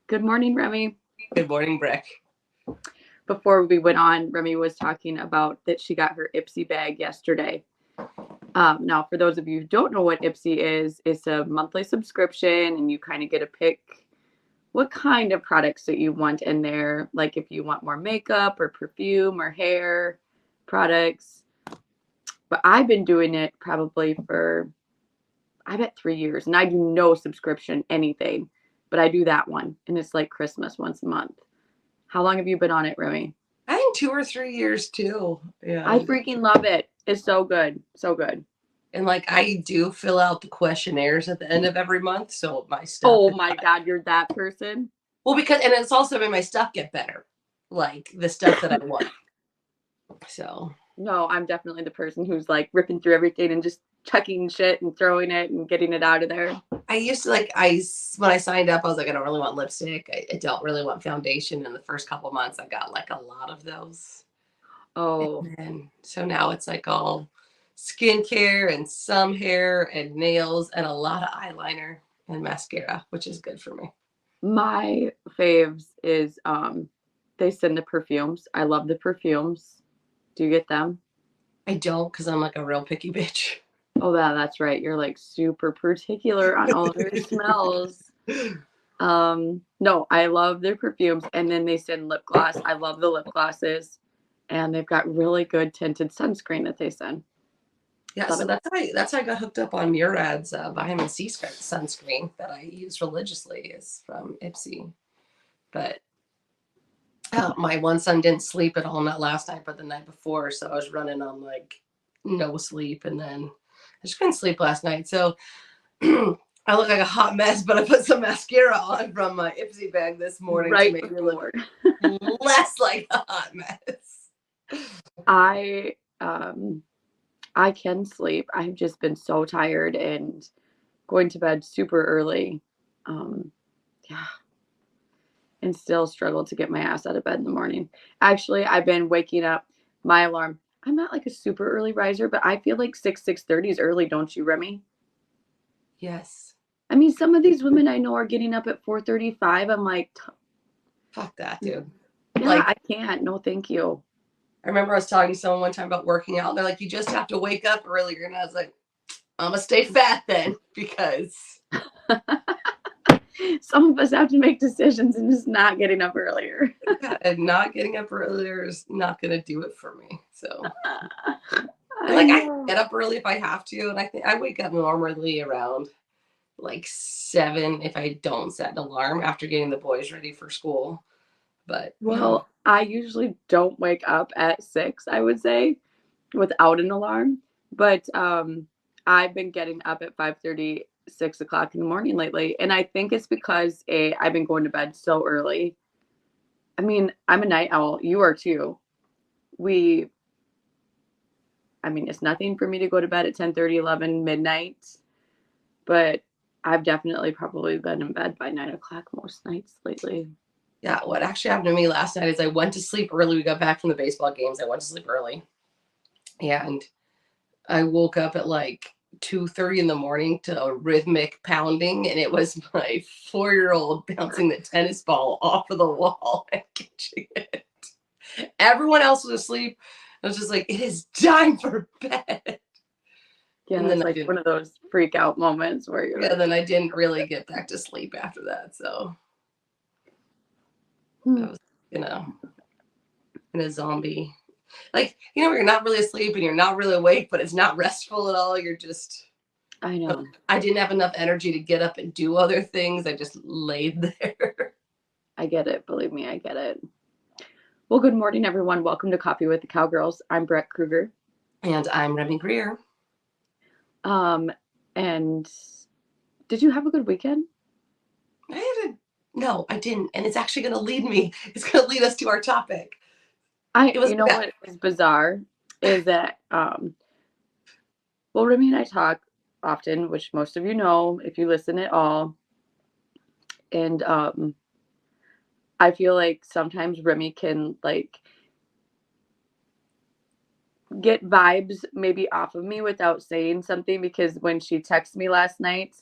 Good morning, Remy. Good morning, Breck. Before we went on, Remy was talking about that she got her Ipsy bag yesterday. Now, for those of you who don't know what Ipsy is, it's a monthly subscription, and you kind of get to pick what kind of products that you want in there. Like if you want more makeup or perfume or hair products. But I've been doing it probably for, I bet 3 years, and I do no subscription anything, but I do that one, and it's like Christmas once a month. How long have you been on it, Remy? I think 2 or 3 years too. I And freaking love it. It's so good. So good. and like I do fill out the questionnaires at the end of every month, so my stuff Oh is my God, you're that person. well because and it's also made my stuff get better, like the stuff that I want. So No, I'm definitely the person who's like ripping through everything and just chucking shit and throwing it and getting it out of there. I used to I when I signed up, I was like, I don't really want lipstick. I don't really want foundation. In the first couple months, I got like a lot of those, Oh, and so now it's like all skincare and some hair and nails and a lot of eyeliner and mascara, which is good for me. my faves is they send the perfumes. I love the perfumes. Do you get them? I don't because I'm like a real picky bitch. Oh yeah, that's right. You're like super particular on all of your smells. No, I love their perfumes, and then they send lip gloss. I love the lip glosses, and they've got really good tinted sunscreen that they send. Yeah, Love so it. that's how I got hooked up on Murad's vitamin C sunscreen that I use religiously is from Ipsy. But my one son didn't sleep at all, not last night, but the night before, so I was running on like no sleep, and then I just couldn't sleep last night. So I look like a hot mess, but I put some mascara on from my Ipsy bag this morning to Right make me look before less like a hot mess. I I can sleep. I've just been so tired and going to bed super early. Um, yeah, and still struggle to get my ass out of bed in the morning. Actually, I've been waking up my alarm. I'm not like a super early riser, but I feel like 6:30 is early, don't you, Remy? Yes. I mean, some of these women I know are getting up at 4:35. I'm like, Fuck that, dude. yeah, Like, I can't. No, thank you. I remember I was talking to someone one time about working out. They're like, you just have to wake up earlier. And I was like, I'm going to stay fat then because. Some of us have to make decisions and just not getting up earlier. Yeah, and not getting up earlier is not going to do it for me. So, and I like, I know. get up early if I have to. And I think I wake up normally around like 7 if I don't set an alarm after getting the boys ready for school. But Well, I usually don't wake up at 6, I would say, without an alarm. But I've been getting up at 5:30, 6 o'clock in the morning lately. And I think it's because I've been going to bed so early. I mean, I'm a night owl. You are too. We, I mean, it's nothing for me to go to bed at 10:30, 11, midnight. But I've definitely probably been in bed by 9 o'clock most nights lately. yeah, what actually happened to me last night is I went to sleep early. We got back from the baseball games. I went to sleep early. And I woke up at like 2:30 in the morning to a rhythmic pounding, and it was my 4-year-old bouncing the tennis ball off of the wall and catching it. Everyone else was asleep. I was just like, it is time for bed. Yeah, And then that's I like didn't. one of those freak out moments where you're Yeah, like, then I didn't really get back to sleep after that. So I hmm, was, you know, in a zombie. Like, you're not really asleep and you're not really awake, but it's not restful at all. You're just I know. I didn't have enough energy to get up and do other things. I just laid there. I get it. Believe me, I get it. Well, good morning, everyone. Welcome to Coffee with the Cowgirls. I'm Breck Kruger. And I'm Remy Greer. Um, and did you have a good weekend? I had a no, I didn't. And it's actually going to lead me. It's going to lead us to our topic. It was You know bad. what is bizarre is that, well, Remy and I talk often, which most of you know if you listen at all. And I feel like sometimes Remy can like get vibes maybe off of me without saying something because when she texted me last night,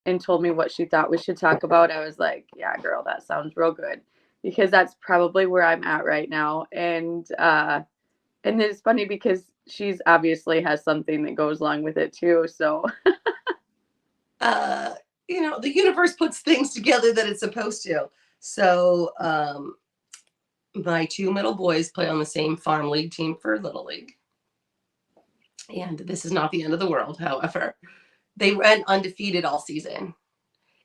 and told me what she thought we should talk about, I was like, yeah, girl, that sounds real good. Because that's probably where I'm at right now. And it's funny because she's obviously has something that goes along with it too. So uh, the universe puts things together that it's supposed to. So my two middle boys play on the same farm league team for Little League. And this is not the end of the world, however. They went undefeated all season.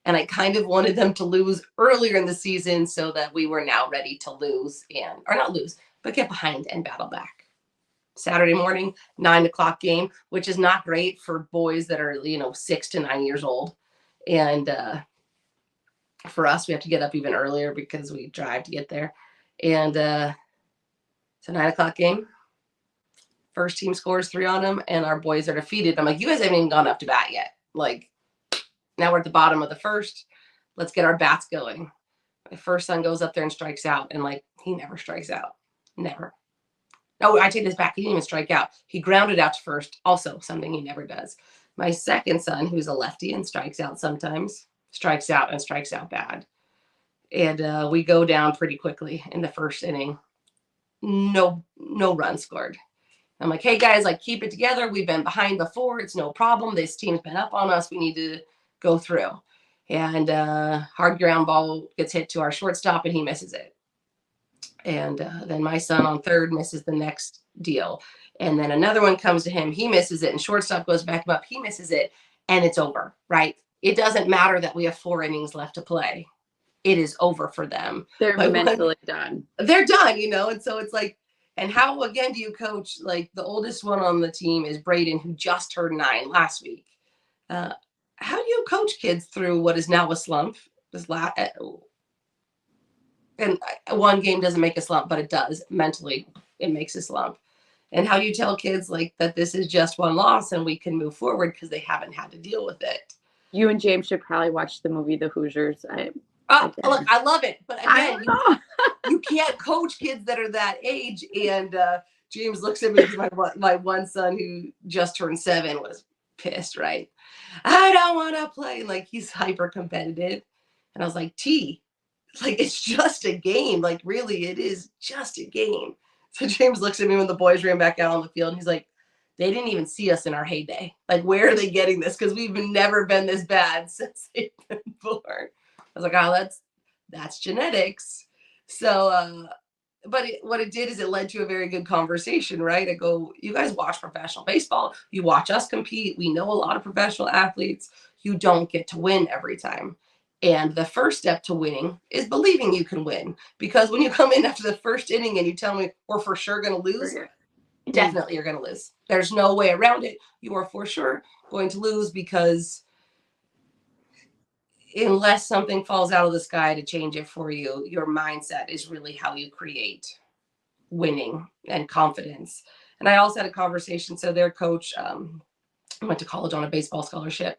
And I kind of wanted them to lose earlier in the season so that we were now ready to lose or not lose, but get behind and battle back. Saturday morning, 9 o'clock game, which is not great for boys that are, 6 to 9 years old. And for us, we have to get up even earlier because we drive to get there. And it's a 9 o'clock game. First team scores 3 on them, and our boys are defeated. I'm like, you guys haven't even gone up to bat yet. Like, now we're at the bottom of the first. Let's get our bats going. My first son goes up there and strikes out, and he never strikes out. Never. No, I take this back. He didn't even strike out. He grounded out to first. Also, something he never does. My second son, who's a lefty and strikes out sometimes, strikes out and strikes out bad. And we go down pretty quickly in the first inning. No runs scored. I'm like, hey guys, keep it together. We've been behind before. It's no problem. This team's been up on us. We need to go through. And hard ground ball gets hit to our shortstop and he misses it. And then my son on third misses the next deal. And then another one comes to him. He misses it. And shortstop goes back up. He misses it. And it's over, right? It doesn't matter that we have 4 innings left to play. It is over for them. They're mentally done. They're done, And so it's and how, again, do you coach? The oldest one on the team is Braden, who just turned 9 last week. How do you coach kids through what is now a slump? And one game doesn't make a slump, but it does. Mentally, it makes a slump. And how do you tell kids that this is just one loss and we can move forward because they haven't had to deal with it? You and James should probably watch the movie The Hoosiers. Look, I love it. But again, you can't coach kids that are that age. And James looks at me because my one son who just turned 7 was pissed, right? I don't want to play. He's hyper competitive. And I was like, T, it's just a game. Really, it is just a game. So James looks at me when the boys ran back out on the field and he's like, they didn't even see us in our heyday. Where are they getting this? Because we've never been this bad since they've been born. I was like, oh, that's genetics. So, but what it did is it led to a very good conversation, right? I go, you guys watch professional baseball. You watch us compete. We know a lot of professional athletes. You don't get to win every time. And the first step to winning is believing you can win. Because when you come in after the first inning and you tell me we're for sure going to lose, definitely you're going to lose. There's no way around it. You are for sure going to lose because unless something falls out of the sky to change it for you, your mindset is really how you create winning and confidence. And I also had a conversation. So their coach went to college on a baseball scholarship.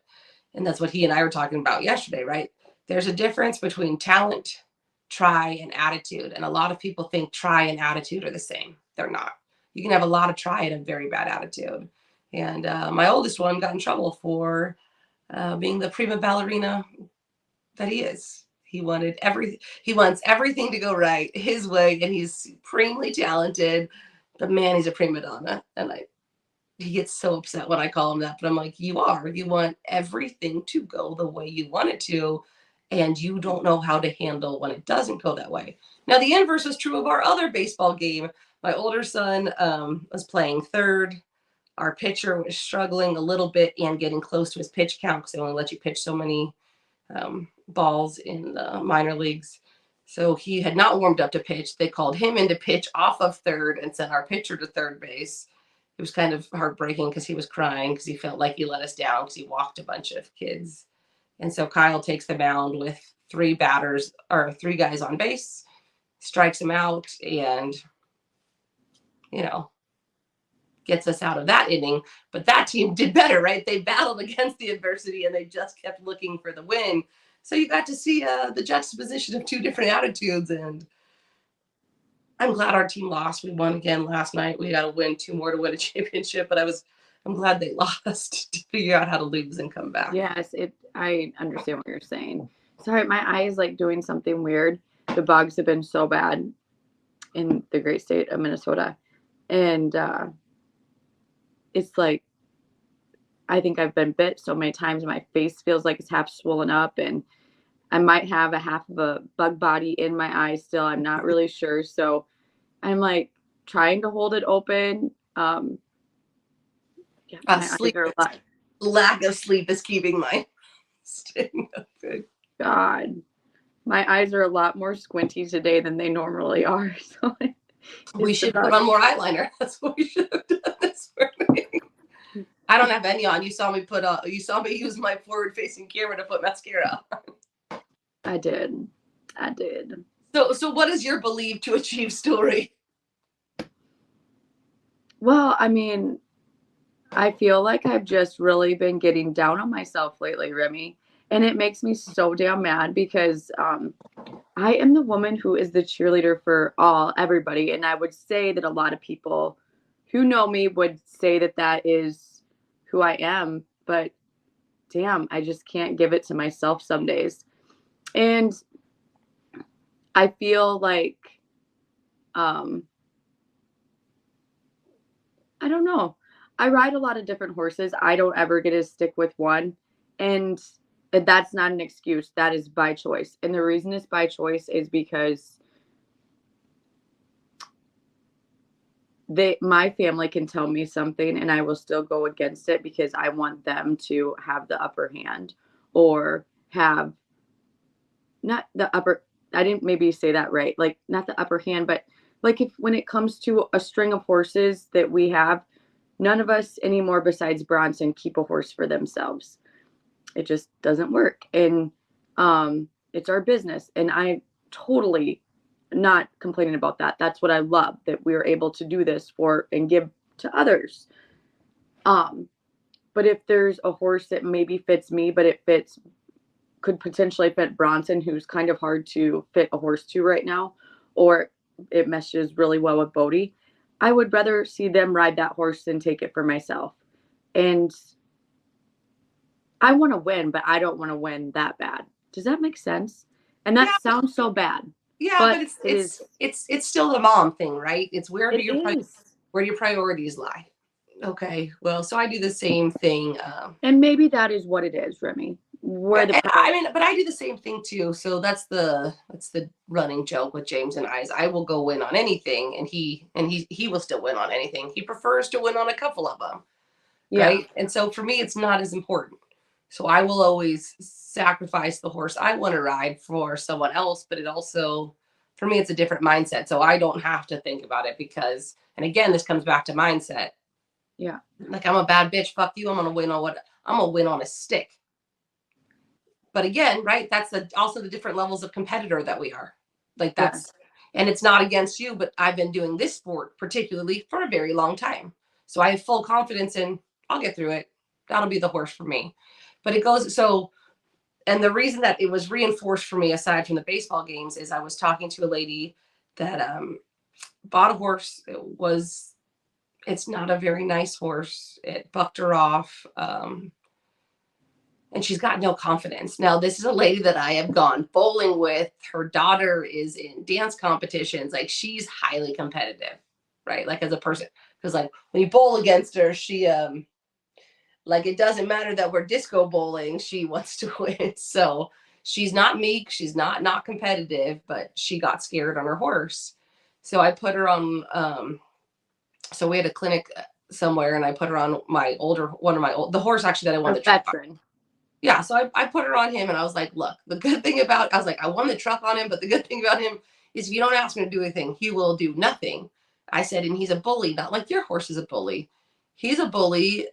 And that's what he and I were talking about yesterday, right? There's a difference between talent, try, and attitude. And a lot of people think try and attitude are the same. They're not. You can have a lot of try and a very bad attitude. And my oldest one got in trouble for being the prima ballerina that he is. He wants everything to go right his way, and he's supremely talented. But man, he's a prima donna. And he gets so upset when I call him that. But I'm like, you want everything to go the way you want it to. And you don't know how to handle when it doesn't go that way. Now, the inverse is true of our other baseball game. My older son was playing third. Our pitcher was struggling a little bit and getting close to his pitch count because they only let you pitch so many balls in the minor leagues. So he had not warmed up to pitch. They called him in to pitch off of third and sent our pitcher to third base. It was kind of heartbreaking because he was crying because he felt like he let us down because he walked a bunch of kids. And so Kyle takes the mound with 3 guys on base, strikes him out, and, gets us out of that inning. But that team did better, right? They battled against the adversity and they just kept looking for the win. So you got to see the juxtaposition of 2 different attitudes. And I'm glad our team lost. We won again last night. We got to win 2 more to win a championship. But I'm glad they lost to figure out how to lose and come back. Yes, I understand what you're saying. Sorry, my eye is like doing something weird. The bugs have been so bad in the great state of Minnesota. And it's like, I think I've been bit so many times. My face feels like it's half swollen up, and I might have a half of a bug body in my eye still. I'm not really sure. So I'm like trying to hold it open. Yeah, my eyes Sleep, are a lot. lack of sleep is keeping my staying open. God, my eyes are a lot more squinty today than they normally are. So We it's should about, put on more eyeliner. That's what we should have done this morning. I don't have any on. You saw me use my forward facing camera to put mascara on. I did. I did. So what is your believe to achieve story? Well, I mean, I feel like I've just really been getting down on myself lately, Remy. And it makes me so damn mad because I am the woman who is the cheerleader for everybody. And I would say that a lot of people who know me would say that that is who I am. But damn, I just can't give it to myself some days. And I feel like, um, I don't know. I ride a lot of different horses. I don't ever get to stick with one. And that's not an excuse. That is by choice. And the reason it's by choice is because my family can tell me something and I will still go against it because I want them to have the upper hand or have not the upper I didn't maybe say that right. Like not the upper hand, but like if when it comes to a string of horses that we have, none of us anymore besides Bronson keep a horse for themselves. It just doesn't work. And it's our business. And I totally not complaining about that. That's what I love, that we are able to do this for and give to others. But if there's a horse that maybe fits me, but could potentially fit Bronson, who's kind of hard to fit a horse to right now, or it meshes really well with Bodie, I would rather see them ride that horse than take it for myself. And I want to win, but I don't want to win that bad. Does that make sense? And that Yeah, sounds so bad. yeah, but But it's still the mom thing, right? It's where do it is. where do your priorities lie? Okay, well, so I do the same thing. And maybe that is what it is, Remy. Where the I mean, but I do the same thing too. So that's the running joke with James and I is I will go win on anything, and he will still win on anything. He prefers to win on a couple of them, yeah, right? And so for me, it's not as important. So I will always sacrifice the horse I want to ride for someone else, but it also, for me, it's a different mindset. So I don't have to think about it because, and again, this comes back to mindset. yeah, Like I'm a bad bitch. Fuck you. I'm gonna win on a stick. But again, right? That's also the different levels of competitor that we are. Like yeah. and it's not against you, but I've been doing this sport particularly for a very long time. So I have full confidence in I'll get through it. That'll be the horse for me. But it goes so, and the reason that it was reinforced for me, aside from the baseball games, is I was talking to a lady that bought a horse. It's not a very nice horse. It bucked her off. And she's got no confidence. Now, this is a lady that I have gone bowling with. Her daughter is in dance competitions. Like she's highly competitive, right? Like as a person, because like when you bowl against her, she like it doesn't matter that we're disco bowling. She wants to win. So she's not meek. She's not competitive, but she got scared on her horse. So I put her on. So we had a clinic somewhere, and I put her on the horse actually that I won the truck on. Yeah, so I put her on him, and I was like, look, I was like, I won the truck on him, but the good thing about him is if you don't ask him to do anything, he will do nothing. I said, and he's a bully, not like your horse is a bully. He's a bully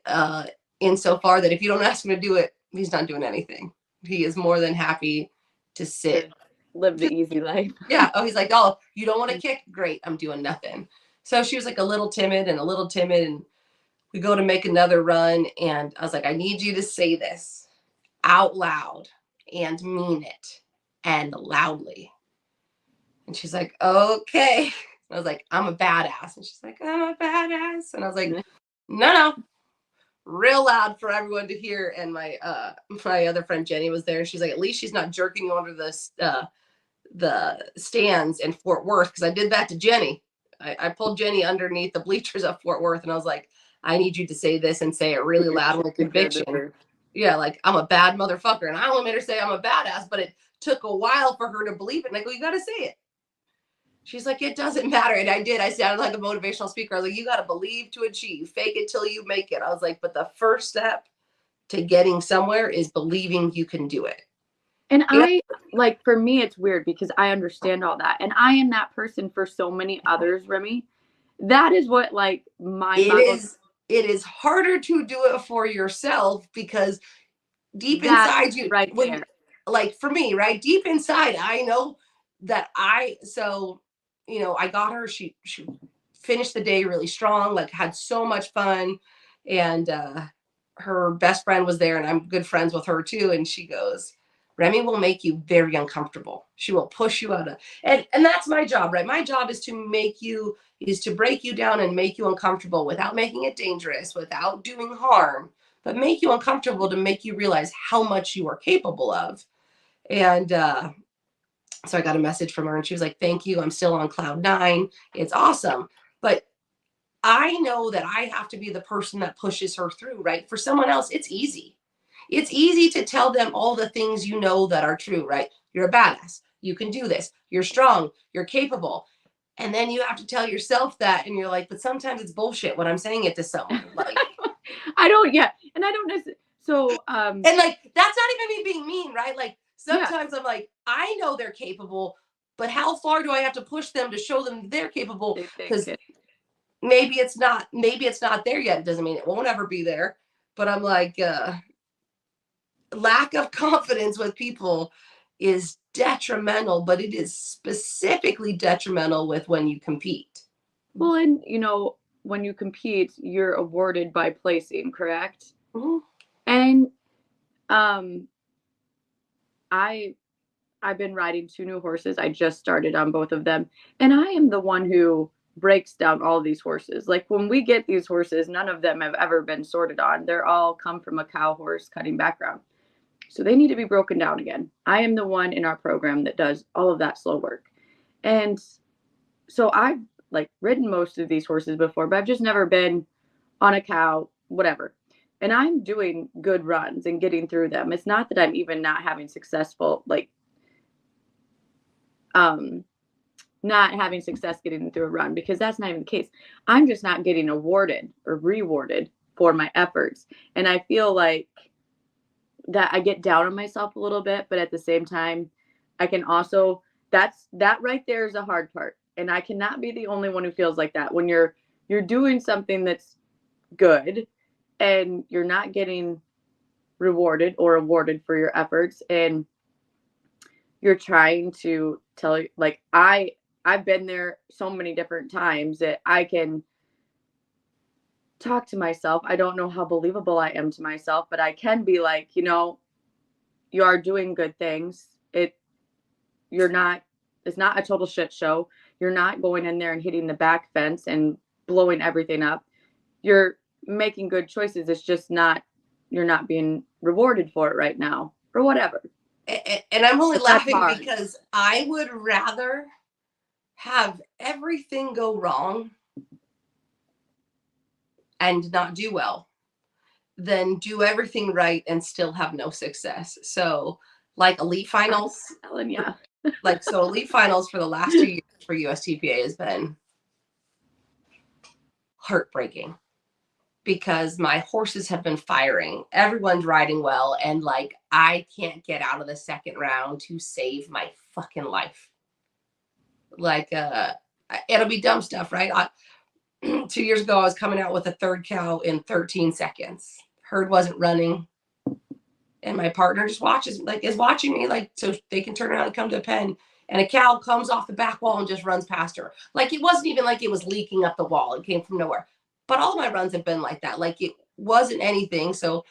insofar that if you don't ask him to do it, he's not doing anything. He is more than happy to sit. Live the easy life. Yeah. Oh, he's like, oh, you don't want to kick? Great, I'm doing nothing. So she was like a little timid, and we go to make another run, and I was like, I need you to say this out loud and mean it and loudly. And she's like, okay. I was like, I'm a badass. And she's like, I'm a badass. And I was like, no. real loud for everyone to hear. And my other friend Jenny was there. She's like, at least she's not jerking under the stands in Fort Worth, because I did that to Jenny. I pulled Jenny underneath the bleachers at Fort Worth, and I was like, I need you to say this and say it really loud with conviction. Yeah, like, I'm a bad motherfucker. And I only made her say I'm a badass, but it took a while for her to believe it. And I go, you got to say it. She's like, it doesn't matter. And I did. I sounded like a motivational speaker. I was like, you got to believe to achieve. Fake it till you make it. I was like, but the first step to getting somewhere is believing you can do it. And I, like, for me, it's weird because I understand all that. And I am that person for so many others, Remy. That is what, like, it is harder to do it for yourself, because deep inside you, right there. Like for me, right? Deep inside, I know that I got her, she finished the day really strong, like had so much fun. And her best friend was there, and I'm good friends with her too. And she goes, Remy will make you very uncomfortable. She will push you out of, and that's my job, right? My job is to break you down and make you uncomfortable without making it dangerous, without doing harm, but make you uncomfortable to make you realize how much you are capable of. And so I got a message from her, and she was like, thank you. I'm still on cloud 9. It's awesome. But I know that I have to be the person that pushes her through, right? For someone else, it's easy. It's easy to tell them all the things you know that are true, right? You're a badass. You can do this. You're strong. You're capable. And then you have to tell yourself that, and you're like, but sometimes it's bullshit when I'm saying it to someone. Like, I don't necessarily. So, and like, that's not even me being mean, right? Like, sometimes I'm like, I know they're capable, but how far do I have to push them to show them they're capable? Because maybe it's not there yet. It doesn't mean it won't ever be there. But I'm like, lack of confidence with people is detrimental, but it is specifically detrimental with when you compete. Well, and when you compete, you're awarded by placing, correct? Mm-hmm. And I've been riding 2 new horses. I just started on both of them, and I am the one who breaks down all these horses. Like, when we get these horses, none of them have ever been sorted on. They're all come from a cow horse cutting background. So they need to be broken down again. I am the one in our program that does all of that slow work. And so I've, like, ridden most of these horses before, but I've just never been on a cow, whatever. And I'm doing good runs and getting through them. It's not that I'm even not having successful, like, not having success getting through a run, because that's not even the case. I'm just not getting awarded or rewarded for my efforts. And I feel like that I get down on myself a little bit, but at the same time, I can also, that right there is a hard part. And I cannot be the only one who feels like that. When you're doing something that's good and you're not getting rewarded or awarded for your efforts, and you're trying to tell, like, I've been there so many different times that I can talk to myself. I don't know how believable I am to myself, but I can be like, you are doing good things. It's not a total shit show. You're not going in there and hitting the back fence and blowing everything up. You're making good choices. It's just you're not being rewarded for it right now, or whatever. And I'm only laughing because I would rather have everything go wrong and not do well than do everything right and still have no success. So, like, elite finals, yeah. Elite finals for the last 2 years for USTPA has been heartbreaking, because my horses have been firing. Everyone's riding well, and like, I can't get out of the second round to save my fucking life. Like, it'll be dumb stuff, right? 2 years ago, I was coming out with a third cow in 13 seconds. Herd wasn't running, and my partner just is watching me, like, so they can turn around and come to a pen, and a cow comes off the back wall and just runs past her. Like, it wasn't even like it was leaking up the wall. It came from nowhere. But all my runs have been like that. Like, it wasn't anything. So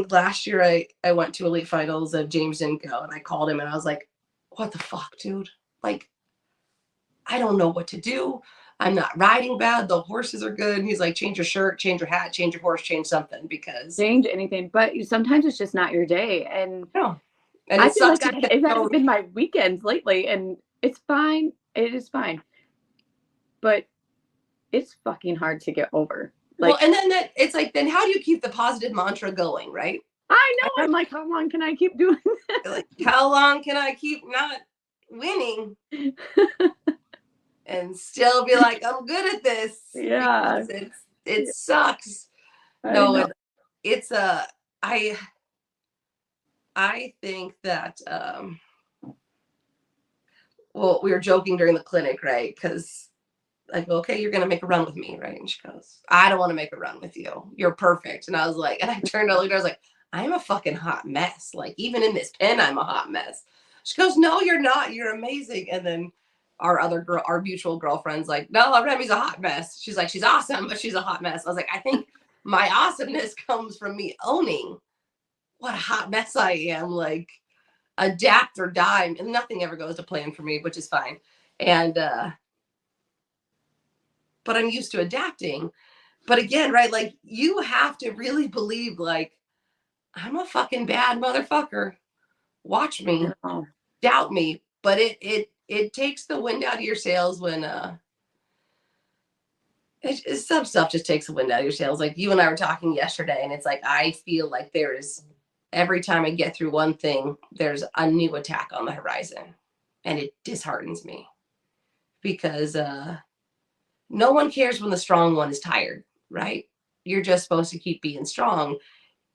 last year I went to elite finals of James Zinko, and I called him and I was like, what the fuck, dude? Like, I don't know what to do. I'm not riding bad. The horses are good. And he's like, change your shirt, change your hat, change your horse, change something because Change anything, but sometimes it's just not your day. And no. And I it feel sucks like because that has been my weekends lately, and it's fine. It is fine, but it's fucking hard to get over. well, Like, and then it's like, then how do you keep the positive mantra going, right? I know. I'm like, how long can I keep doing Like, how long can I keep not winning this? and still be like, I'm good at this Yeah, because it sucks. I No, know. it's a I think that well, we were joking during the clinic, right? Because I go, okay, you're gonna make a run with me, right? And she goes, I don't want to make a run with you. You're perfect. And I was like, and I turned to her, I was like, I'm a fucking hot mess. Like, even in this pen, I'm a hot mess. She goes, no, you're not. You're amazing. And then our other girl, our mutual girlfriend's like, no, Remy's a hot mess. She's like, she's awesome, but she's a hot mess. I was like, I think my awesomeness comes from me owning what a hot mess I am. Like, adapt or die. And nothing ever goes to plan for me, which is fine. And but I'm used to adapting. But again, right, like you have to really believe like I'm a fucking bad motherfucker. Watch me, No. doubt me. But it takes the wind out of your sails when some stuff just takes the wind out of your sails. Like you and I were talking yesterday, and it's like I feel like there is every time I get through one thing, there's a new attack on the horizon. And it disheartens me because no one cares when the strong one is tired, right? You're just supposed to keep being strong.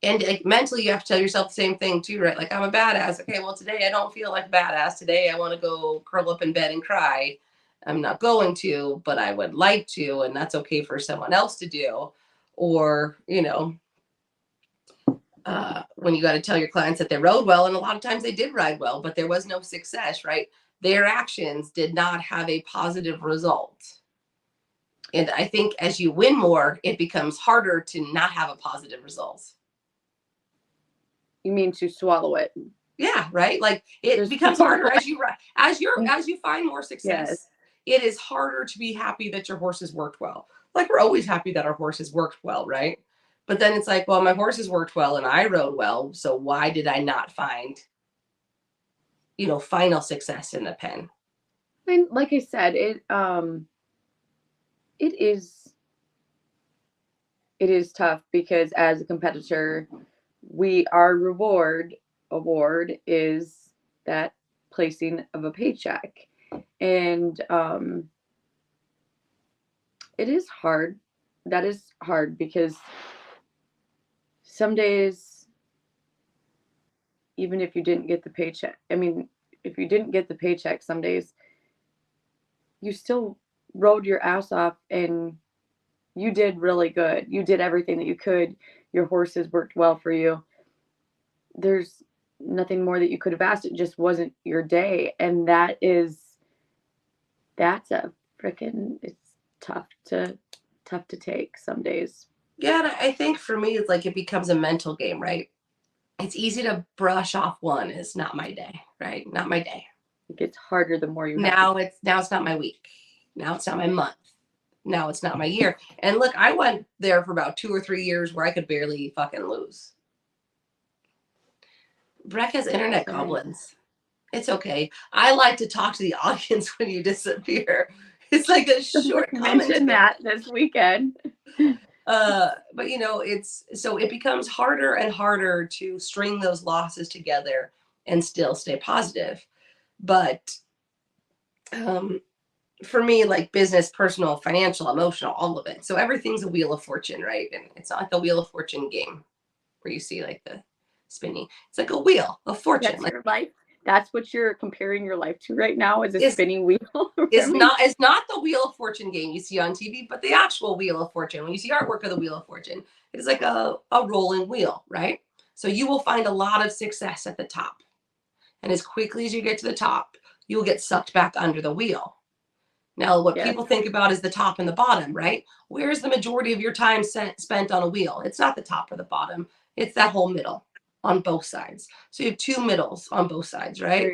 And like, mentally, you have to tell yourself the same thing too, right? Like, I'm a badass. Okay, well, today I don't feel like a badass. Today I want to go curl up in bed and cry. I'm not going to, but I would like to. And that's okay for someone else to do. Or, when you got to tell your clients that they rode well, and a lot of times they did ride well, but there was no success, right? Their actions did not have a positive result. And I think as you win more, it becomes harder to not have a positive result. You mean to swallow it? Yeah, right. Like it becomes harder as you find more success. Yes. It is harder to be happy that your horses worked well. Like we're always happy that our horses worked well, right? But then it's like, well, my horses worked well and I rode well, so why did I not find, final success in the pen? And like I said, it is tough because as a competitor, our award is that placing of a paycheck. And it is hard. That is hard because some days, even if you didn't get the paycheck, if you didn't get the paycheck, some days you still rode your ass off and you did really good. You did everything that you could. Your horses worked well for you. There's nothing more that you could have asked. It just wasn't your day. And that's a freaking, it's tough to take some days. Yeah, and I think for me, it's like it becomes a mental game, right? It's easy to brush off one as not my day, right? Not my day. It gets harder the more you now it's not my week. Now it's not my month. Now it's not my year. And look, I went there for about 2 or 3 years where I could barely fucking lose. Breck has internet goblins. It's okay. I like to talk to the audience when you disappear. It's like a short comment. Mention that this weekend. But it becomes harder and harder to string those losses together and still stay positive. But for me, like business, personal, financial, emotional, all of it. So everything's a wheel of fortune, right? And it's not like a wheel of fortune game where you see like the spinning. It's like a wheel of fortune. That's your life. That's what you're comparing your life to right now, is a spinning wheel. It's not the Wheel of Fortune game you see on TV, but the actual Wheel of Fortune. When you see artwork of the Wheel of Fortune, it is like a rolling wheel, right? So you will find a lot of success at the top. And as quickly as you get to the top, you'll get sucked back under the wheel. Now, what people think about is the top and the bottom, right? Where's the majority of your time spent on a wheel? It's not the top or the bottom. It's that whole middle on both sides. So you have two middles on both sides, right?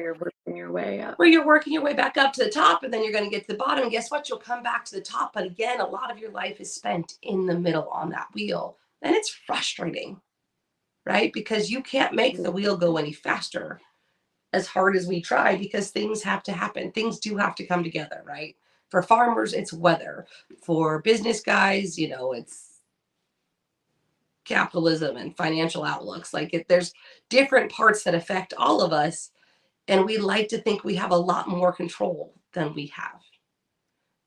working your way up. Well, you're working your way back up to the top, and then you're going to get to the bottom. And guess what? You'll come back to the top. But again, a lot of your life is spent in the middle on that wheel. And it's frustrating, right? Because you can't make the wheel go any faster as hard as we try, because things have to happen. Things do have to come together, right? For farmers, it's weather. For business guys, it's capitalism and financial outlooks. Like there's different parts that affect all of us. And we like to think we have a lot more control than we have.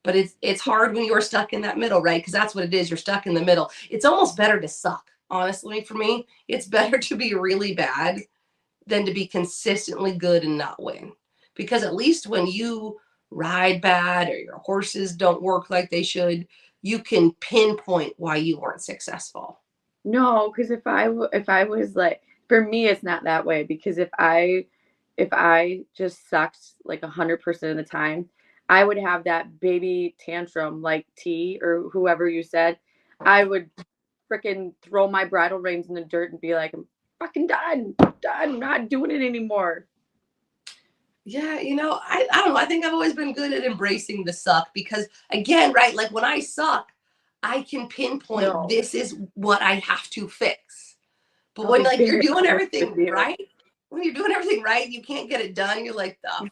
But it's hard when you're stuck in that middle, right? Because that's what it is. You're stuck in the middle. It's almost better to suck, honestly, for me. It's better to be really bad than to be consistently good and not win. Because at least when you ride bad or your horses don't work like they should, you can pinpoint why you weren't successful. No, because if I was like, for me, it's not that way. Because if I just sucked like 100% of the time, I would have that baby tantrum like T or whoever you said. I would freaking throw my bridle reins in the dirt and be like, I'm fucking done, not doing it anymore. Yeah, I don't know. I think I've always been good at embracing the suck because, again, right, like when I suck, I can pinpoint this is what I have to fix. But when like you're doing everything right, you can't get it done. You're like, the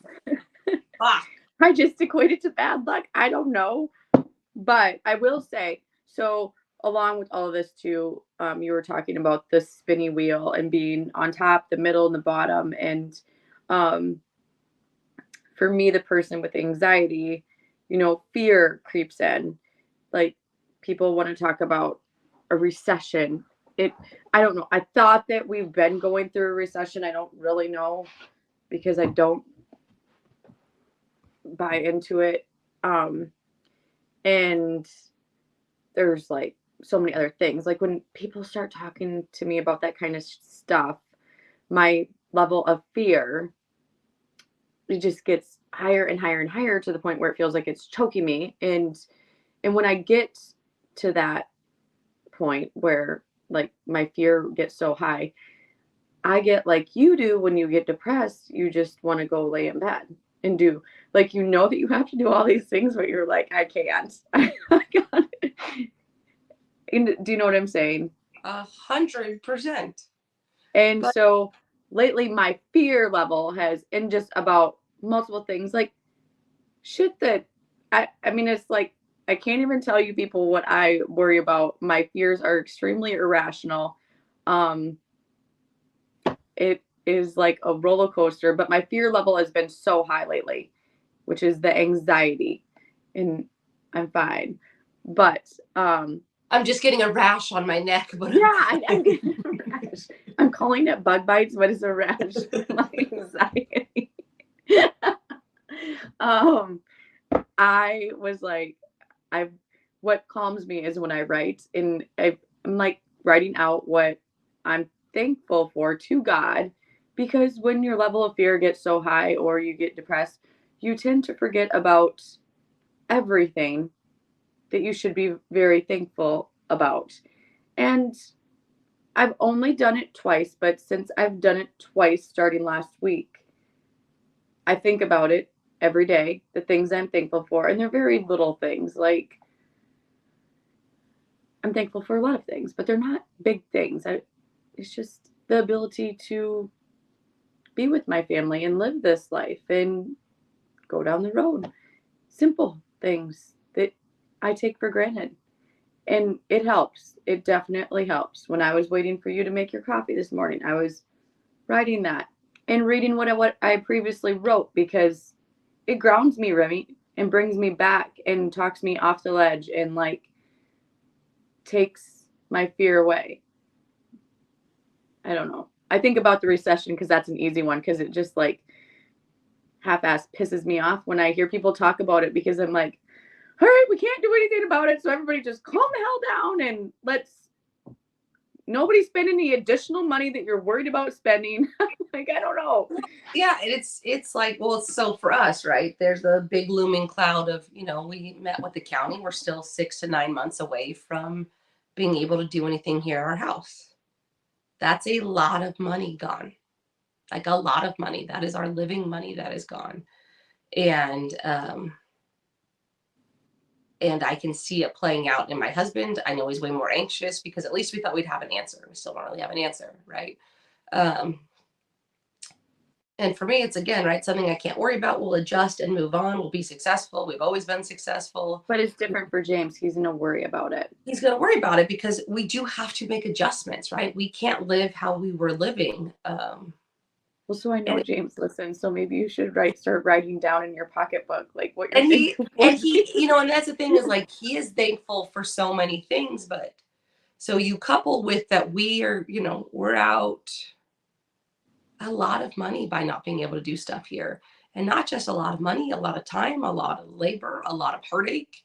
fuck. I just equated to bad luck. I don't know. But I will say, so along with all of this too, you were talking about the spinny wheel and being on top, the middle, and the bottom. And for me, the person with anxiety, fear creeps in. Like people want to talk about a recession. I don't know. I thought that we've been going through a recession. I don't really know because I don't buy into it. And there's like so many other things. Like when people start talking to me about that kind of stuff, my level of fear, it just gets higher and higher and higher to the point where it feels like it's choking me. And when I get to that point where like my fear gets so high, I get like you do when you get depressed, you just want to go lay in bed and do like that you have to do all these things, but you're like, I can't. I got it. Do you know what I'm saying? 100%. And so lately my fear level has, and just about multiple things, like shit that I mean, it's like, I can't even tell you people what I worry about. My fears are extremely irrational. It is like a roller coaster, but my fear level has been so high lately, which is the anxiety, and I'm fine. But I'm just getting a rash on my neck. But yeah, I'm getting a rash. I'm calling it bug bites, but it's a rash. My anxiety. I was like, what calms me is when I write, and I'm like writing out what I'm thankful for to God, because when your level of fear gets so high or you get depressed, you tend to forget about everything that you should be very thankful about. And I've only done it twice, but since I've done it twice starting last week, I think about it every day, the things I'm thankful for, and they're very little things. Like I'm thankful for a lot of things, but they're not big things. It's just the ability to be with my family and live this life and go down the road. Simple things that I take for granted. And it helps. It definitely helps. When I was waiting for you to make your coffee this morning, I was writing that and reading what I previously wrote, because it grounds me, Remy, and brings me back and talks me off the ledge and like takes my fear away. I don't know. I think about the recession because that's an easy one, because it just like half-ass pisses me off when I hear people talk about it, because I'm like, all right, we can't do anything about it. So everybody just calm the hell down and nobody spend any additional money that you're worried about spending. Like, I don't know. Yeah, it's like, well, it's so for us, right? There's a big looming cloud of, we met with the county. We're still 6 to 9 months away from being able to do anything here at our house. That's a lot of money gone. like a lot of money. That is our living money that is gone. And I can see it playing out in my husband. I know he's way more anxious because at least we thought we'd have an answer. We still don't really have an answer, right? And for me, it's again, right, something I can't worry about. We'll adjust and move on. We'll be successful. We've always been successful. But it's different for James. He's gonna worry about it. He's going to worry about it because we do have to make adjustments, right? We can't live how we were living. Well, so I know And James listens, so maybe you should start writing down in your pocketbook like what you're and he thankful and for. he, you know, and that's the thing is like he is thankful for so many things, but so you couple with that we are, you know, we're out a lot of money by not being able to do stuff here. And not just a lot of money, a lot of time, a lot of labor, a lot of heartache.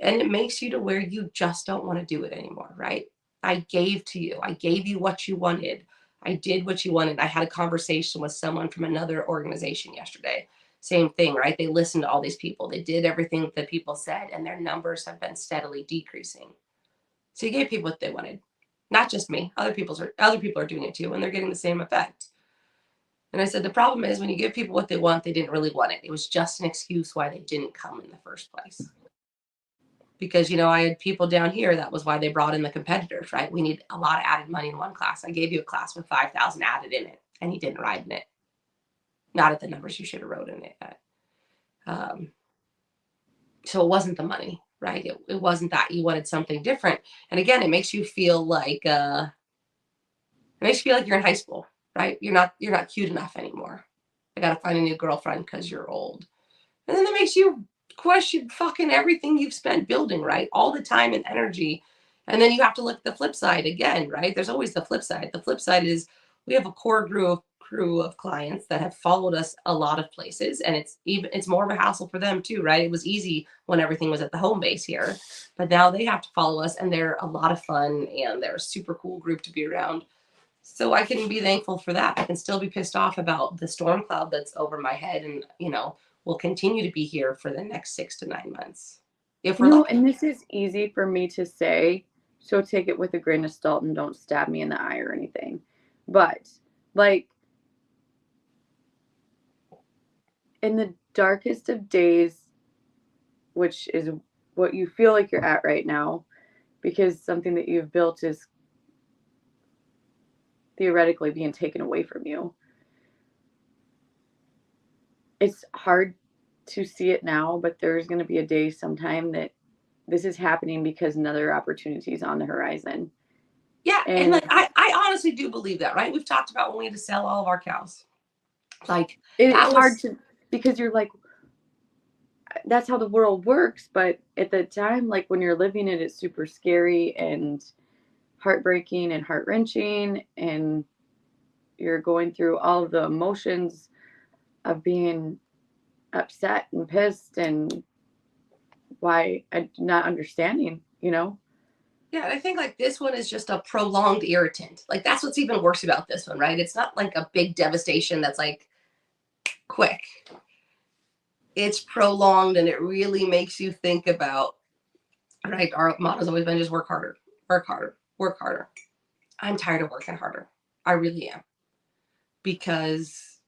And it makes you to where you just don't want to do it anymore, right? I gave to you. I gave you what you wanted. I did what you wanted. I had a conversation with someone from another organization yesterday. Same thing, right? They listened to all these people. They did everything that people said, and their numbers have been steadily decreasing. So you gave people what they wanted. Not just me. Other people are doing it too, and they're getting the same effect. And I said, the problem is when you give people what they want, they didn't really want it. It was just an excuse why they didn't come in the first place. Because, you know, I had people down here. That was why they brought in the competitors, right? We need a lot of added money in one class. I gave you a class with 5,000 added in it, and you didn't ride in it. Not at the numbers you should have rode in it at. So it wasn't the money, right? It wasn't that. You wanted something different. And again, it makes you feel like you're in high school, right? You're not cute enough anymore. I got to find a new girlfriend because you're old. And then that makes you question fucking everything you've spent building, right? All the time and energy. And then you have to look at the flip side again, right? There's always the flip side. The flip side is we have a core crew of clients that have followed us a lot of places, and it's more of a hassle for them too, right? It was easy when everything was at the home base here, but now they have to follow us, and they're a lot of fun, and they're a super cool group to be around. So I can be thankful for that. I can still be pissed off about the storm cloud that's over my head, and will continue to be here for the next 6 to 9 months if we're lucky. And this is easy for me to say, so take it with a grain of salt and don't stab me in the eye or anything. But like in the darkest of days, which is what you feel like you're at right now, because something that you've built is theoretically being taken away from you. It's hard to see it now, but there's going to be a day sometime that this is happening because another opportunity is on the horizon. Yeah, and like I honestly do believe that, right? We've talked about when we had to sell all of our cows. Like it's hard to, because you're like, that's how the world works, but at the time, like when you're living it, it's super scary and heartbreaking and heart-wrenching, and you're going through all of the emotions of being upset and pissed and why I'm not understanding, Yeah, I think like this one is just a prolonged irritant. Like that's what's even worse about this one, right? It's not like a big devastation that's like quick. It's prolonged, and it really makes you think about, right? Our motto's always been just work harder, work harder, work harder. I'm tired of working harder. I really am. Because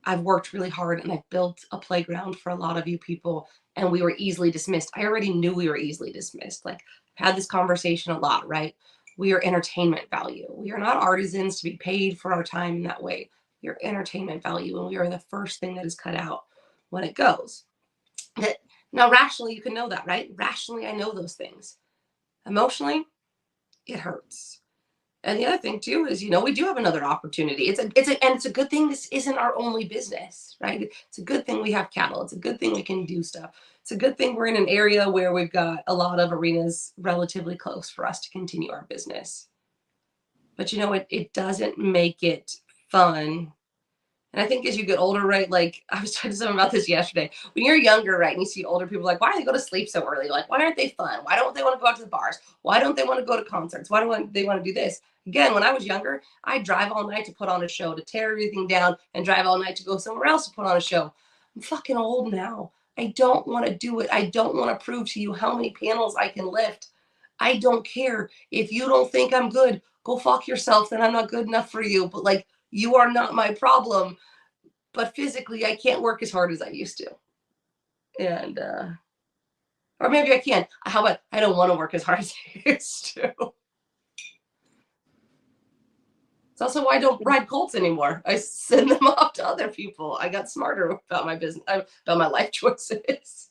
I've worked really hard and I've built a playground for a lot of you people, and we were easily dismissed. I already knew we were easily dismissed. Like I've had this conversation a lot, right? We are entertainment value. We are not artisans to be paid for our time in that way. We are entertainment value, and we are the first thing that is cut out when it goes. Now, rationally, you can know that, right? Rationally, I know those things. Emotionally, it hurts. And the other thing too is, we do have another opportunity. It's a good thing this isn't our only business, right? It's a good thing we have cattle. It's a good thing we can do stuff. It's a good thing we're in an area where we've got a lot of arenas relatively close for us to continue our business. But it doesn't make it fun. And I think as you get older, right, like I was talking to someone about this yesterday. When you're younger, right, and you see older people like, why do they go to sleep so early? Like, why aren't they fun? Why don't they want to go out to the bars? Why don't they want to go to concerts? Why don't they want to do this? Again, when I was younger, I'd drive all night to put on a show, to tear everything down, and drive all night to go somewhere else to put on a show. I'm fucking old now. I don't want to do it. I don't want to prove to you how many panels I can lift. I don't care. If you don't think I'm good, go fuck yourself, then I'm not good enough for you. But like, you are not my problem. But physically, I can't work as hard as I used to. And, or maybe I can. How about I don't want to work as hard as I used to? It's also why I don't ride Colts anymore. I send them off to other people. I got smarter about my business, about my life choices.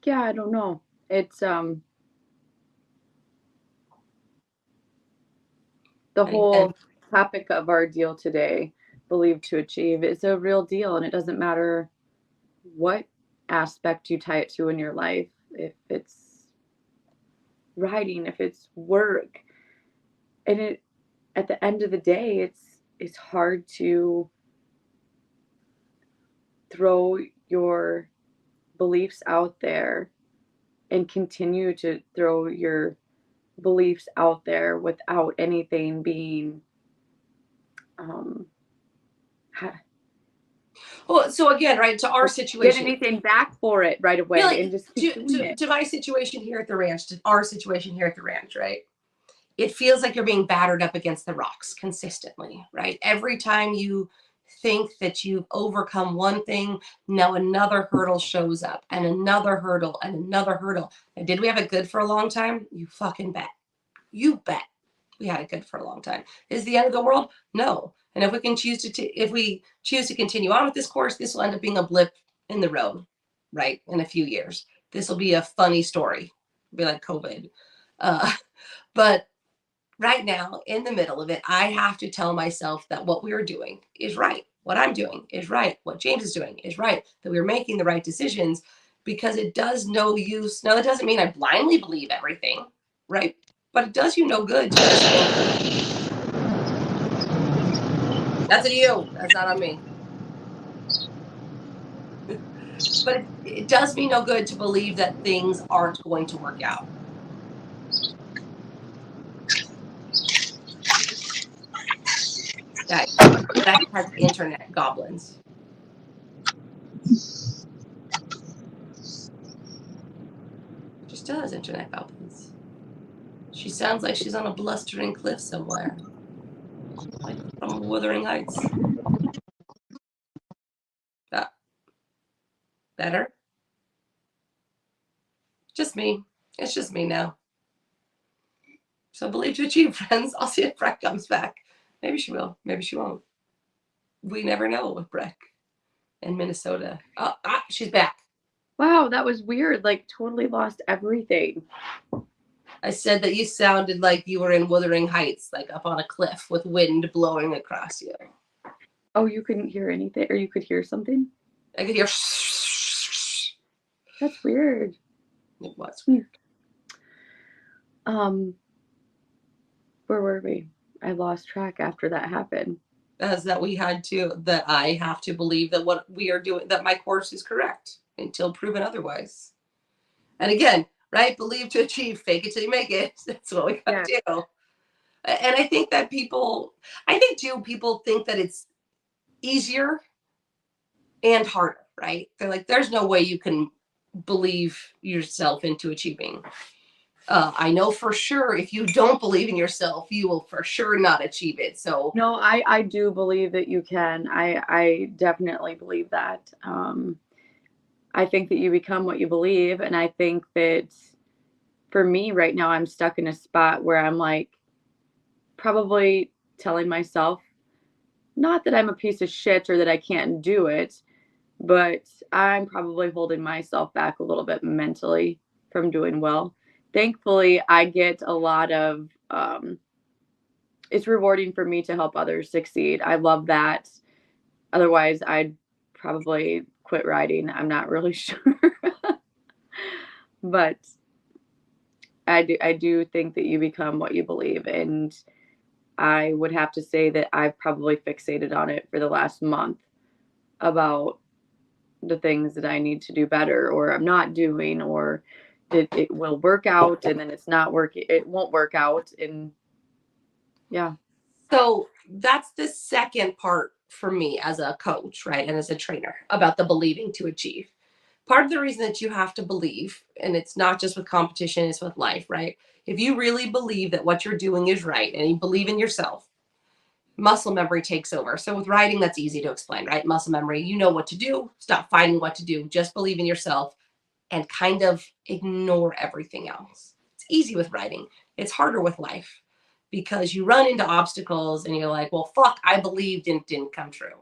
Yeah, I don't know. It's the And whole topic of our deal today, believe to achieve, is a real deal, and it doesn't matter what aspect you tie it to in your life. If it's writing, if it's work, and it at the end of the day, it's hard to throw your beliefs out there and continue to throw your beliefs out there without anything being um well, so again, right, to our like get situation, anything back for it right away and really, just keep doing it. to my situation here at the ranch, to our situation here at the ranch, right? It feels like you're being battered up against the rocks consistently, right? Every time you think that you've overcome one thing, now another hurdle shows up and another hurdle and another hurdle. And did we have it good for a long time? You fucking bet. You bet. We had it good for a long time. Is the end of the world? No. And if we can choose if we choose to continue on with this course, this will end up being a blip in the road, right? In a few years, this will be a funny story. It'll be like COVID. But right now, in the middle of it, I have to tell myself that what we are doing is right. What I'm doing is right. What James is doing is right. That we're making the right decisions, because it does no use. Now, that doesn't mean I blindly believe everything, right? But it does you no good. That's a you. That's not on me. But it does me no good to believe that things aren't going to work out. That has internet goblins. She still has internet goblins. She sounds like she's on a blustering cliff somewhere, like from Wuthering Heights. That better? Just me. It's just me now. So believe to achieve, friends. I'll see if Breck comes back. Maybe she will. Maybe she won't. We never know with Breck in Minnesota. She's back. Wow, that was weird. Like totally lost everything. I said that you sounded like you were in Wuthering Heights, like up on a cliff with wind blowing across you. Oh, you couldn't hear anything, or you could hear something? I could hear. That's weird. It was weird. Where were we? I lost track after that happened. As that that I have to believe that what we are doing, that my course is correct until proven otherwise. And again, right? Believe to achieve, fake it till you make it. That's what we got to do. And I think that people think that it's easier and harder, right? They're like, there's no way you can believe yourself into achieving. I know for sure if you don't believe in yourself, you will for sure not achieve it. So no, I do believe that you can. I definitely believe that. I think that you become what you believe, and I think that for me right now, I'm stuck in a spot where I'm like probably telling myself, not that I'm a piece of shit or that I can't do it, but I'm probably holding myself back a little bit mentally from doing well. Thankfully, I get a lot of it's rewarding for me to help others succeed. I love that. Otherwise, I'd probably quit riding. I'm not really sure. But I do think that you become what you believe, and I would have to say that I've probably fixated on it for the last month about the things that I need to do better or I'm not doing, or it will work out and then it's not working, it won't work out. And yeah. So that's the second part for me as a coach, right? And as a trainer about the believing to achieve. part of the reason that you have to believe, and it's not just with competition, it's with life, right? If you really believe that what you're doing is right and you believe in yourself, muscle memory takes over. So with writing, that's easy to explain, right? Muscle memory, you know what to do, stop fighting what to do, just believe in yourself and kind of ignore everything else. It's easy with writing. It's harder with life because you run into obstacles and you're like, well, fuck, I believed and it didn't come true.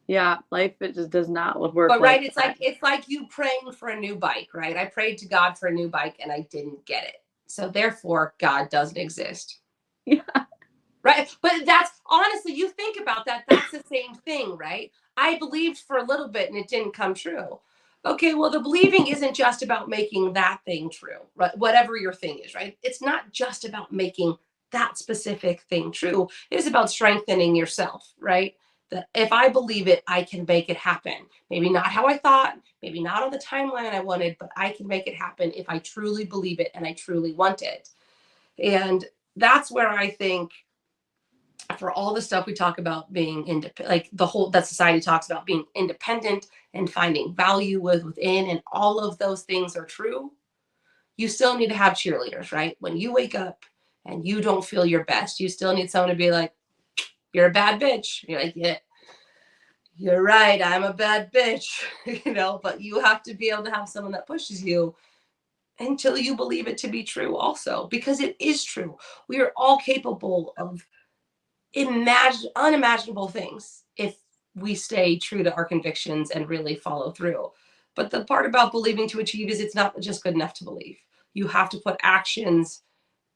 Yeah, life, it just does not work But like right, that. it's like you praying for a new bike, right? I prayed to God for a new bike and I didn't get it. So therefore, God doesn't exist. Yeah. Right. But that's honestly, you think about that, that's the same thing, right? I believed for a little bit and it didn't come true. Okay, well, the believing isn't just about making that thing true, right? Whatever your thing is, right? It's not just about making that specific thing true. It is about strengthening yourself, right? That if I believe it, I can make it happen. Maybe not how I thought, maybe not on the timeline I wanted, but I can make it happen if I truly believe it and I truly want it. And that's where I think for all the stuff we talk about being independent, like the whole that society talks about being independent and finding value within, and all of those things are true, you still need to have cheerleaders, right? When you wake up and you don't feel your best, you still need someone to be like, you're a bad bitch. You're like, yeah, you're right, I'm a bad bitch. But you have to be able to have someone that pushes you until you believe it to be true also, because it is true. We are all capable of unimaginable things if we stay true to our convictions and really follow through. But the part about believing to achieve is it's not just good enough to believe. You have to put actions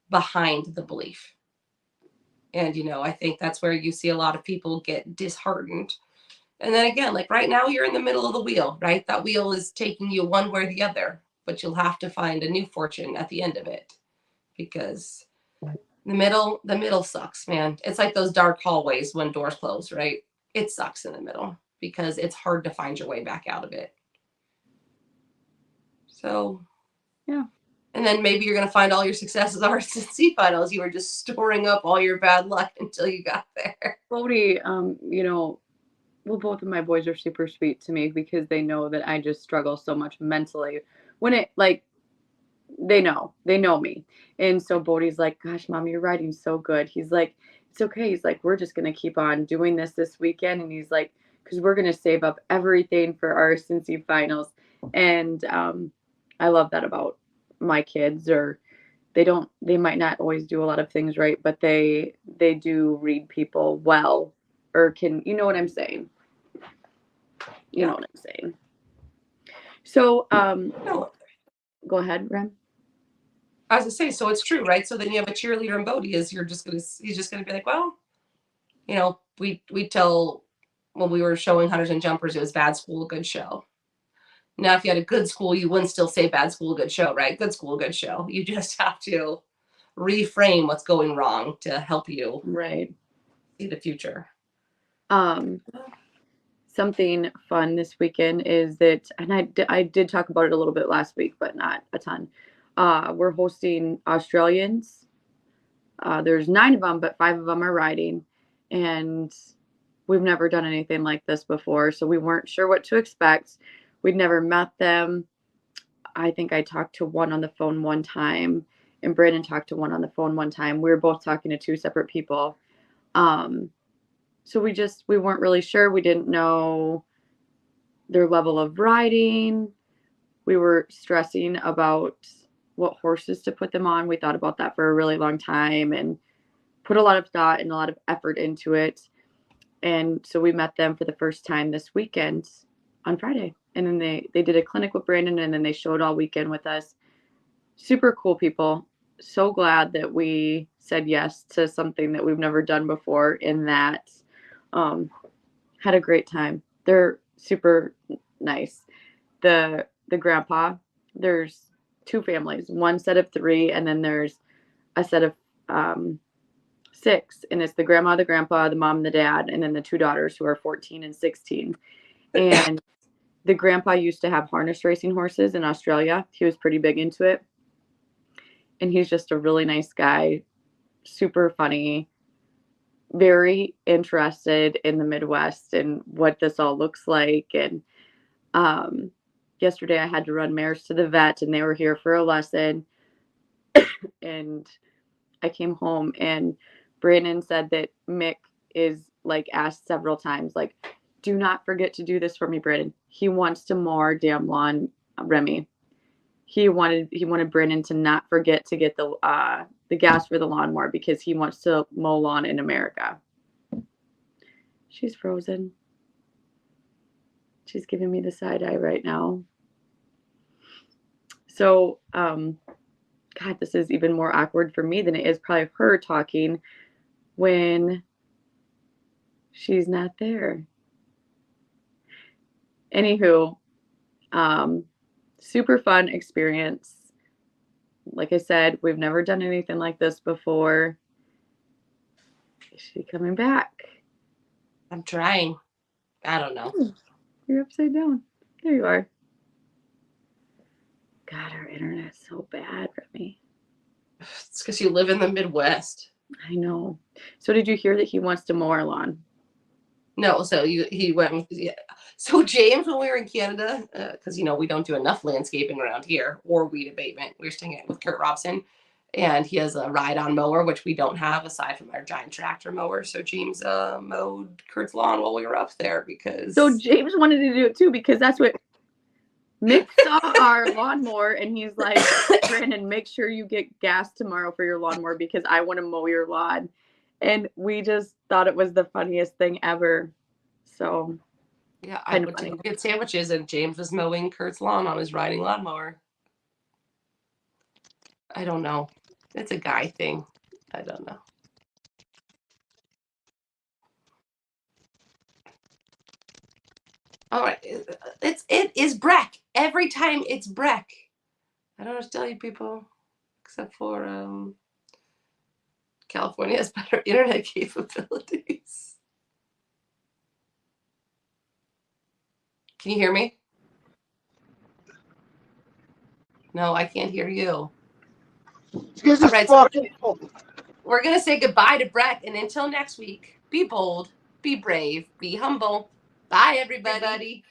behind the belief. And, I think that's where you see a lot of people get disheartened. And then again, like right now, you're in the middle of the wheel, right? That wheel is taking you one way or the other, but you'll have to find a new fortune at the end of it because the middle sucks, man. It's like those dark hallways when doors close, right? It sucks in the middle because it's hard to find your way back out of it. So, Yeah. and then maybe you're going to find all your successes are C finals. You were just storing up all your bad luck until you got there. Bodie, well, both of my boys are super sweet to me because they know that I just struggle so much mentally. When it like they know me. And so Bodie's like, "Gosh, mom, you're writing so good." He's like, "It's okay." He's like, "We're just gonna keep on doing this weekend." And he's like, "Because we're gonna save up everything for our Cincy finals." And I love that about my kids. Or they might not always do a lot of things right, but they do read people well, or can, you know what I'm saying? You know Yeah. what I'm saying. So, No, go ahead, Rem. as I say, so it's true, right? So then you have a cheerleader in Bodie is he's just gonna be like, well, we tell when we were showing Hunters and Jumpers, it was bad school, good show. Now, if you had a good school, you wouldn't still say bad school, good show, right? Good school, good show. You just have to reframe what's going wrong to help you Right. see the future. Um, Something fun this weekend is that, and I did talk about it a little bit last week, but not a ton. We're hosting Australians. There's 9 of them, but 5 of them are riding, and we've never done anything like this before, so we weren't sure what to expect. We'd never met them. I think I talked to one on the phone one time, and Brandon talked to one on the phone one time. We were both talking to 2 separate people. Um, so we weren't really sure. We didn't know their level of riding. We were stressing about what horses to put them on. We thought about that for a really long time and put a lot of thought and a lot of effort into it. And so we met them for the first time this weekend on Friday. And then they did a clinic with Brandon, and then they showed all weekend with us. Super cool people. So glad that we said yes to something that we've never done before, in that um, had a great time. They're super nice. The grandpa, there's 2 families, one set of 3, and then there's a set of 6, and it's the grandma, the grandpa, the mom, and the dad, and then the 2 daughters who are 14 and 16. And the grandpa used to have harness racing horses in Australia. He was pretty big into it, and he's just a really nice guy, super funny, very interested in the Midwest and what this all looks like. And um, yesterday I had to run mares to the vet, and they were here for a lesson. And I came home, and Brandon said that Mick is like asked several times, like, do not forget to do this for me, Brandon. He wants to mow our damn lawn, Remy. He wanted Brandon to not forget to get the gas for the lawnmower because he wants to mow lawn in America. She's frozen. She's giving me the side eye right now. So, God, this is even more awkward for me than it is probably her talking when she's not there. Anywho, super fun experience. Like I said, we've never done anything like this before. Is she coming back? I'm trying. I don't know. You're upside down. There you are. God, our internet's so bad, Remy. It's because you live in the Midwest. I know. So did you hear that he wants to mow our lawn? No, so he went with, yeah. So James, when we were in Canada, because we don't do enough landscaping around here or weed abatement. We were staying with Kurt Robson, and he has a ride-on mower, which we don't have aside from our giant tractor mower. So James mowed Kurt's lawn while we were up there because. So James wanted to do it too because that's what Mick saw our lawnmower, and he's like, Brandon, make sure you get gas tomorrow for your lawnmower because I want to mow your lawn. And we just thought it was the funniest thing ever. So, yeah, I went to get sandwiches, and James was mowing Kurt's lawn on his riding lawnmower. I don't know. It's a guy thing. I don't know. All right, it is Breck. Every time it's Breck. I don't know what to tell you people, except for California has better internet capabilities. Can you hear me? No, I can't hear you. All right, so we're gonna say goodbye to Breck, and until next week, be bold, be brave, be humble. Bye, everybody.